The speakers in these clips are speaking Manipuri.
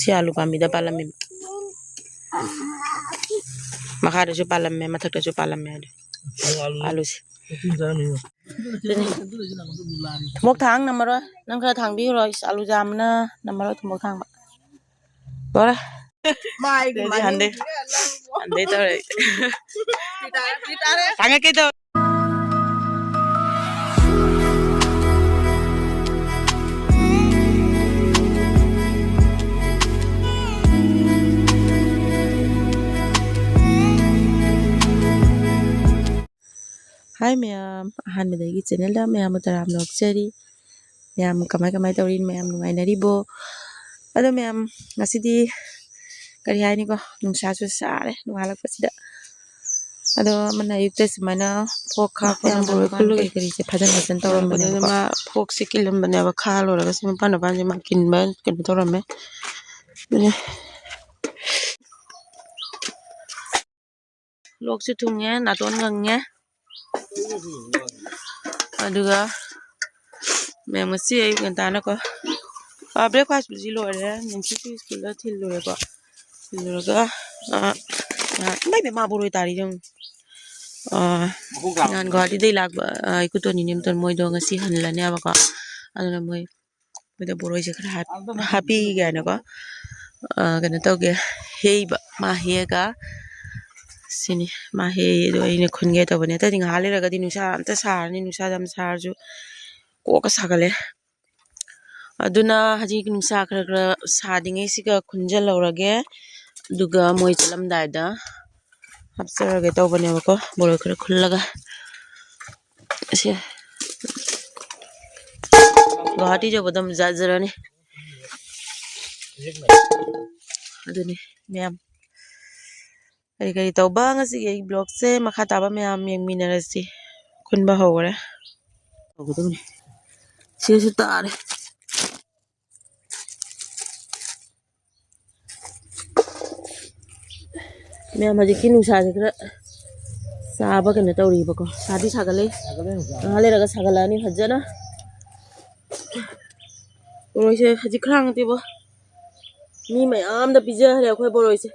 si alu pamida palame makada jo palame mathakta jo palame alu si mok thang namaro nang kha thang bi roi alu jam na namaro mok thang ba bora mai hande tare tanga ke to Hi ma'am ahan medagi channel da ma'am taram nok chari ma'am kamai tawrin ma'am nungai naribo ado ma'am ngasidi kari hai ni ko nungsa su sare nungalak pasida ado mana yukta semana phok kha ko bor kullu kari se phajan tawram bane ma phok se kilum bane ba kha lo raga sim pan ban ma kin tawram me lok su thungye naton ngangye aduga me masi ay gantana ko breakfast buji lo re ninchi school la thil lo re ko ga mai be ma boroi tari jong nan gadi dei lag ai ku to ni nim ton moi do ngasi hanla ne ba ko aduna moi da boroi je khara happy ga na ko kana to ge hei ba ma he ga sini ma he do ine khunge to bane ta ding hale ra ga di nusa anta sar ni nusa jam sar ju ko ka sagale aduna haji nusa khara sadinge siga khunjal lorage duga moi chalam dai da hapsar ge to bane ko boroi khara khullaga ase Guwahati jo bodam jajrani aduni ma'am kari tawba ngasi ge blog se makha taba ma'am yengminarasi khunba hogore oguduni sesu tare ma'am haji kinu sa jekra saba kana tawri bako sadi sagale hale raga sagalani hajjana boroi se haji khrang tibo mi mayam da pizza hare khoi boroi se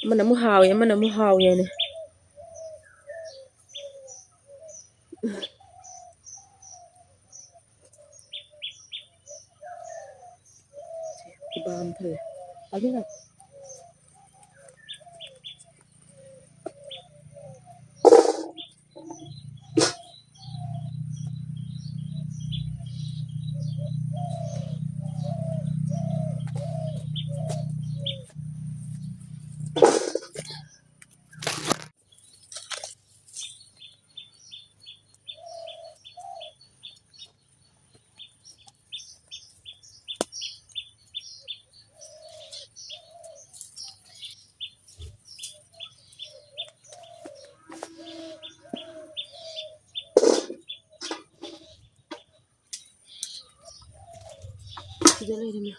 mana mu hawe ne bam thale agina Jale ini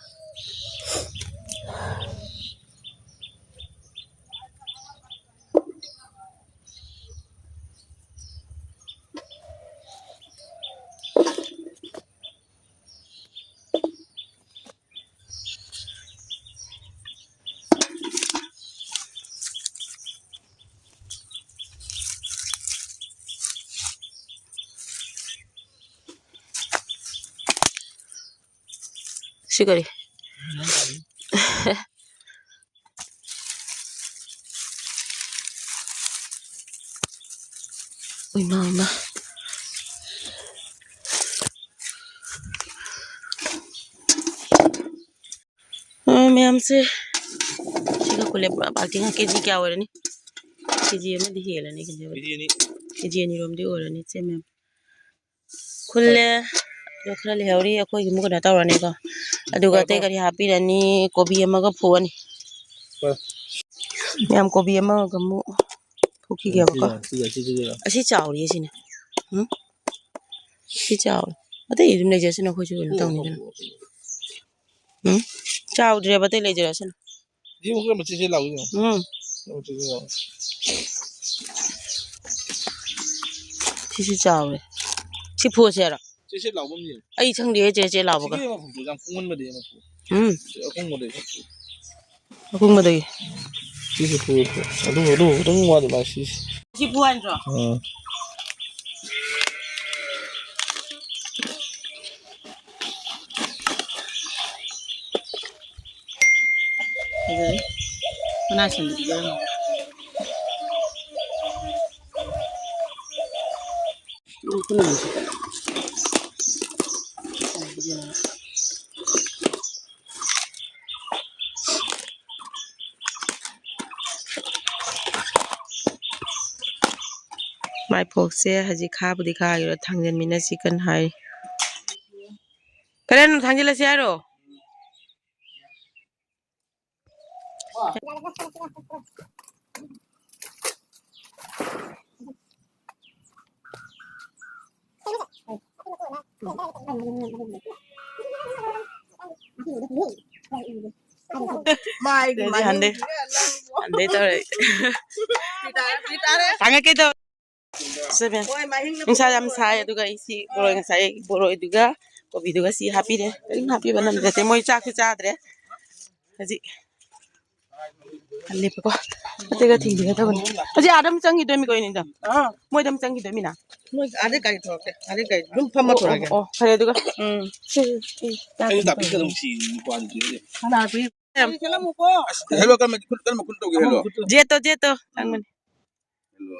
Sigari. Uy mama. Ma'am से सिगा कुले बाल्टी का केजी क्या हो रहा नहीं केजी में दिखे ला नहीं केजी नहीं रोम दी हो रहा नहीं से मैम कुले रखना ले हवरी अको ये मुकना ताऊ रने का अदुगा ते करी हापी रनी कोबी अमगा फोनी मैम कोबी अमगा मु फोकी गया बका असी चावरी है सिने सी चाव अते इदम ले जैसे न खोजो न ताऊ नहीं चाव दरे बते ले जरा सन जी मुके बच्चे से लाओ सी चाव है 去破些了这些老问题哎成的这老不个这个不让公文没得嘛要公没得公没得这是不都等我的吧是去不安着我那想的比较不能去mai phok se haji kha budi kha yo thangjen mina sikan hai karen thangjela se aro mai hande tare tanga ke to seven insa jam sai aduga isi boroi ngasai boroi duga kobi duga si happy de happy banam de moi cha ku cha dre haji alle ko atega thing de ta ban haji adam changi do mi ko ni da moi dam changi do mi na moi ade kai thok de ade kai dum pham ma thora ge khare duga ai da pi kadam si kwan ji ana pi hello kan ma kun to ge hello jeto angman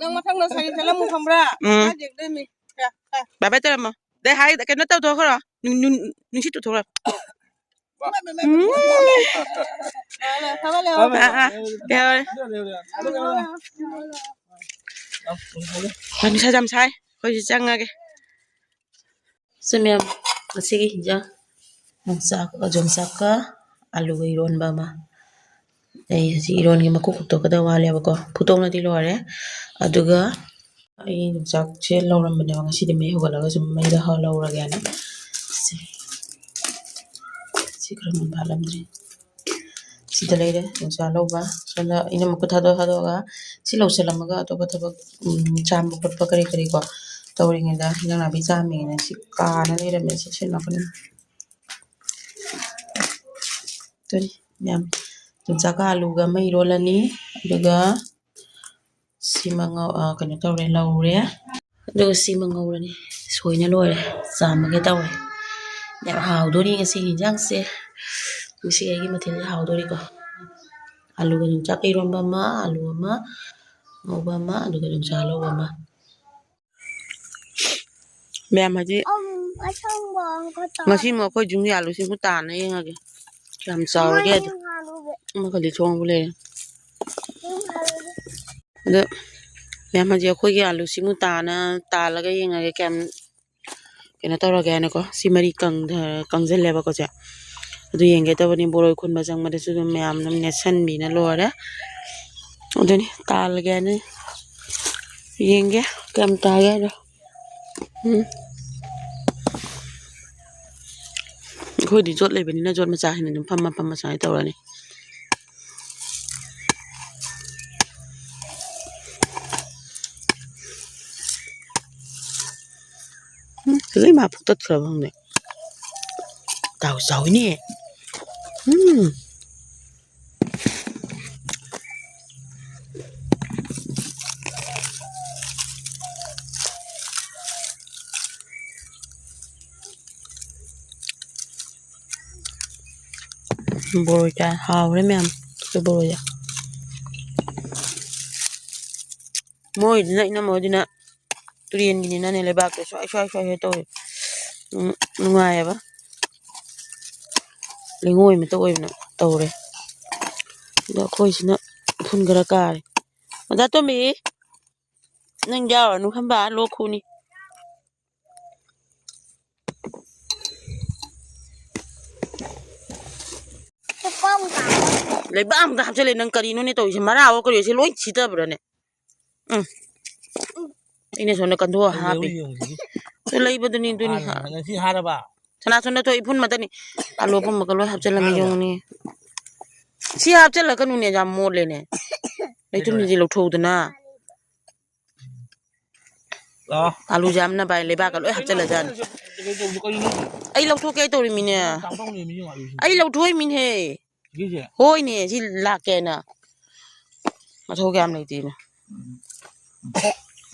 nang mathang no sai thala mu khamra a jek de mi ba ba tara ma de hai ke no taw to khara nu si to thora Pani sa jam sai ko ji changa ke semem asigi ja sak jom saka alu iron ba ma ai si iron ge makuk to ka da wale ba ko phutong na di lore aduga ai sak che lawram bane nga si de me hogala ga sum mai da ha lawra ga na si kram balam dre si da leire sa lawba sala ina makut ha do ga si law selam ga to ba thaba cham bu pa kare ko tawring da hina na bi jami na si ka na leire me si chen na ko tari nyam saka alu ga mai rolani aduga simanga kana tawre lawre aduga simanga urani soina lore samage tawre ya hawdori ngasi hinjang se ngasi agi mathil hawdori ko alu ga chak iromba ma alu ma ngoba ma aduga jalo ma mem haji ngasi mo ko jung ya lu simu ta na yengage kam sawge ma khali chong bule de mem haji ko gi alu simu ta na ta la ga yengage kam kena tawra ga na ko simari kang jel leba ko ja adu yenge ta bani boroi khun ba jang ma de su mem nam ne san bi na lore aduni tal ga ne yenge kam ta ga do khoi di jot le bani na jot ma cha hin dum pham ma sai tawra ni cái mà phục tất rồi không này tàu sỏi nè bồi cha hào đấy mẹ cái bồi à môi dậy nó môi đi nè turian gini na nile bak xoay heto ngoài ba lingoi me to oi na tawre da khoi sina phun gara kare da to mi nang jaw nu khamba lo khuni le bam da chale nang kari no ne to se mara o kari se loi chita bra ne ine sone kan do ha be so lai baduni duni ha si ha ba sana sone to ipun matani alo pum ma loi hap chala me yong ni si hap chala kanu ne jam mo le ne lai tu ni lo tho dana alu jam na bai le ba ka loi hap chala jan ai lau tho ke to ri min ne ai lau thoi min he hoi ne si la ke na ma tho gam nei ti na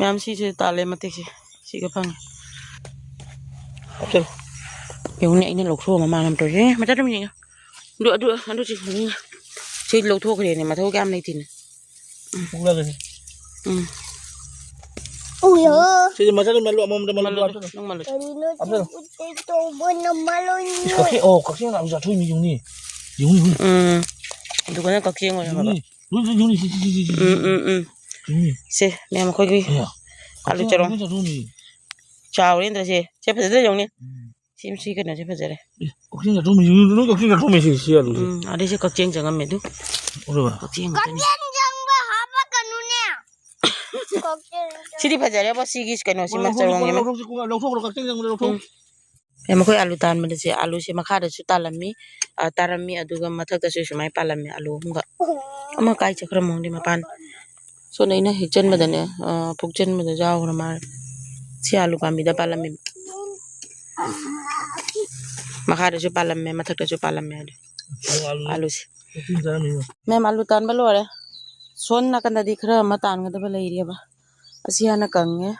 मैम सी से ताले मते सी का फंग चल yung ne ina lokso ma manam to je ma ta dum ni du si lokso kre ne ma tho gam nei tin pula ke Uyo. si masa lu malu amam malu nong malu Abdul. Ito bono malo ni. kakek nak bisa thui mi yung ni du kana ka kieng wa ba yung ni si yung ni se me ma khoi ki alu charong chao rin da se pha de yung ni sim si ka na se pha de kakek nak thui mi yung ni si alu ade se ka kieng jang me du ora ba ka kieng Jang ba haba kanunya. sidi pha de ba si gis ka no si ma charong ni ma lo thok kakek yang lo thok em khoi alu tan ma de se alu se ma kha da su talami tarami aduga mathak da su sumai palami alu hunga ama kai chakra mong di ma pan so nei na hikchen ma da ne phukchen ma da jaw ra ma si alu pami da palami ma kha da su palami mathak da su palami alu si mem alu tan ba lo re son na kan da di khra ma tan ga da ba lai ri ba asi ana kang nge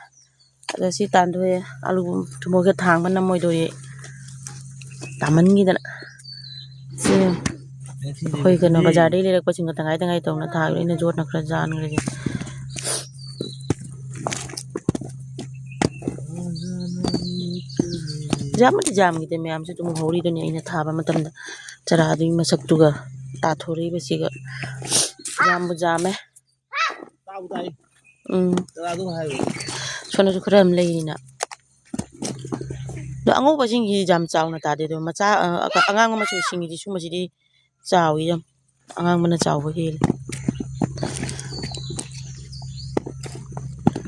ada si tan do alu thumo ke thang ban na moi do ye taman gi da si khoi ka no bazar dei le ko ching tangai tong na tha ri na jot na khra jan ngre jam gi te myam se tum hori do ne ina tha ba matam da chara du masak tu ga ta thori be si ga jam bu jam e tau tai chara du hai sona su khram le ni na do ango ba jing gi jam chaw na ta de do ma cha angang ma chu sing gi su ma ji di chaw yi jam angang ma na chaw ba he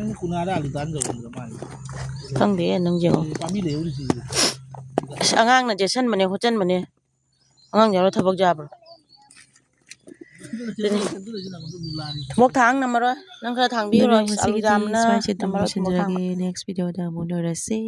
ni kuna da lu tan rồi mai khang de nang jeng kami leu di si angang na je san ma ne ho chen ma ne angang ya ro thabak ja ba mok thang na ma ro nang kha thang bi ro alu jam na ma ro next video da mo do ra se